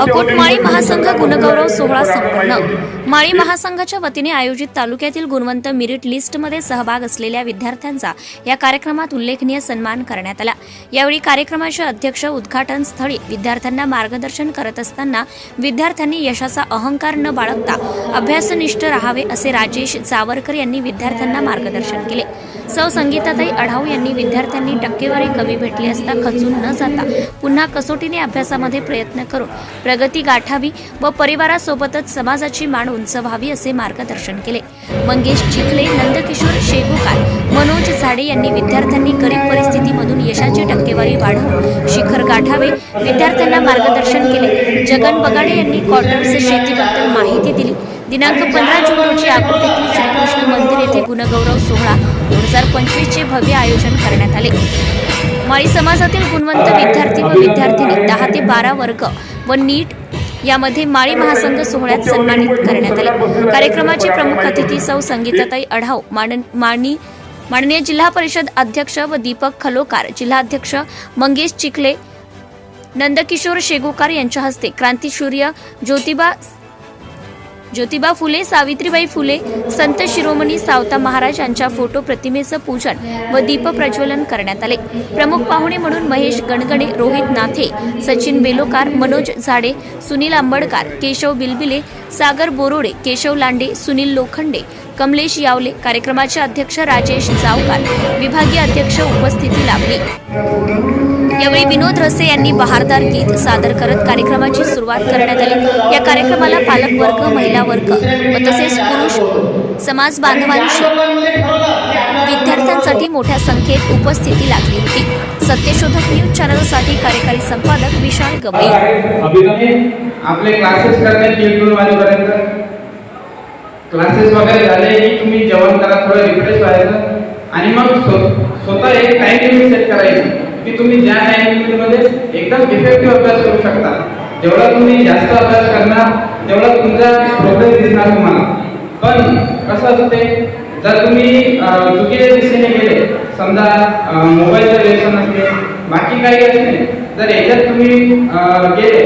अकोट माळी महासंघ गुणगौरव सोहळा संपन्न। माळी महासंघाच्या वतीने आयोजित तालुक्यातील गुणवंत मेरिट लिस्टमध्ये सहभाग असलेल्या विद्यार्थ्यांचा या कार्यक्रमात उल्लेखनीय सन्मान करण्यात आला। यावेळी कार्यक्रमाचे अध्यक्ष उद्घाटन स्थळी विद्यार्थ्यांना मार्गदर्शन करत असताना विद्यार्थ्यांनी यशाचा अहंकार न बाळगता अभ्यासनिष्ठ राहावे असे राजेश जावरकर यांनी विद्यार्थ्यांना मार्गदर्शन केले। सौ संगीताताई अढाऊ यांनी विद्यार्थ्यांनी टक्केवारी कमी भेटली असता खचून न जाता पुन्हा कसोटीने अभ्यासामध्ये प्रयत्न करून प्रगती गाठावी व परिवारासोबतच समाजाची मान उंच व्हावी असे मार्गदर्शन केले। मंगेश चिखले, नंदकिशोर शेगुकार, मनोज झाडे यांनी विद्यार्थ्यांनी गरीब परिस्थितीमधून यशाची टक्केवारी वाढवून शिखर गाठावे विद्यार्थ्यांना मार्गदर्शन केले। जगन बगाडे यांनी क्वार्टर्स शेतीबद्दल माहिती दिली। दिनांक 15 जून रोजी अकोट येथील श्रीकृष्ण मंदिर येथे गुणगौरव सोहळा 2025 चे भव्य आयोजन करण्यात आले। माळी समाजातील गुणवंत विद्यार्थी व विद्यार्थिनी 10 ते 12 वर्ग व नीट यामध्ये माळी महासंघ सोहळ्यात सन्मानित करण्यात आले। कार्यक्रमाचे प्रमुख अतिथी सौ संगीताताई अढाऊ, माननीय जिल्हा परिषद अध्यक्ष व दीपक खलोकार, जिल्हाध्यक्ष मंगेश चिखले, नंदकिशोर शेगुकार यांच्या हस्ते क्रांतीसूर्य ज्योतिबा फुले, सावित्रीबाई फुले, संत शिरोमणी सावता महाराज यांच्या फोटो प्रतिमेचं पूजन व दीप प्रज्वलन करण्यात आले। प्रमुख पाहुणे म्हणून महेश गणगणे, रोहित नाथे, सचिन बेलोकार, मनोज झाडे, सुनील आंबडकार, केशव बिलबिले, सागर बोरोडे, केशव लांडे, सुनील लोखंडे, कमलेश यावले, कार्यक्रमाचे अध्यक्ष राजेश जावकार, विभागीय अध्यक्ष उपस्थिती लाभली। यावेळी विनोद रसे यांनी बहारदार गीत सादर करत कार्यक्रमाची सुरुवात करण्यात आली। या कार्यक्रमाला पालक वर्ग, महिला वर्ग व तसेच पुरुष समाज बांधवांची विद्यार्थ्यांसाठी मोठ्या संख्येत उपस्थिती लागली होती। सत्यशोधक न्यूज चॅनलसाठी कार्यकारी संपादक विशाल गवई। आपले क्लासेस करण्यात 1-2 वाजेपर्यंत क्लासेस वगैरे झाले की तुम्ही जेवण करा, थोडं रिफ्रेश व्हायचं आणि मग स्वतः एक टाइम लिमिट सेट करायची की तुम्ही ज्या टाइम लिमिटमध्ये एकदम इफेक्टिव्ह अभ्यास करू शकता। जेवढा तुम्ही जास्त अभ्यास करणार तेवढा तुमचा प्रोग्रेस दिसणार तुम्हाला। पण कसं असते, जर तुम्ही चुकीच्या दिशेने गेले, समजा मोबाईलचं लेसन असते, बाकी काही असते, जर याच्यात तुम्ही गेले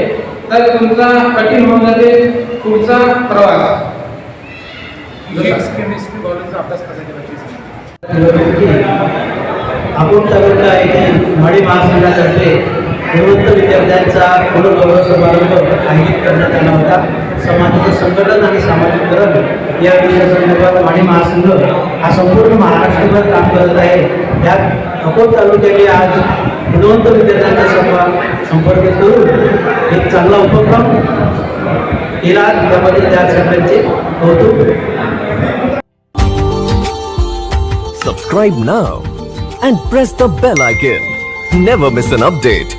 तर तुमचा कठीण होऊन जाते पुढचा प्रवास। केमिस्ट्री बायोलॉजीचा अभ्यास कसा केला अकोट तालुका येथील माळी महासंघातर्फे गुणवंत विद्यार्थ्यांचा गुणगौरव समारंभ आयोजित करण्यात आला होता। समाजाचं संघटन आणि सामाजिकरण या विषयासंदर्भात माळी महासंघ हा संपूर्ण महाराष्ट्रभर काम करत आहे। त्यात अकोट तालुक्याने आज गुणवंत विद्यार्थ्यांचा संपर्क करून एक चांगला उपक्रम केला, त्यामध्ये त्या सगळ्यांचे कौतुक। Subscribe now and press the bell icon. Never miss an update.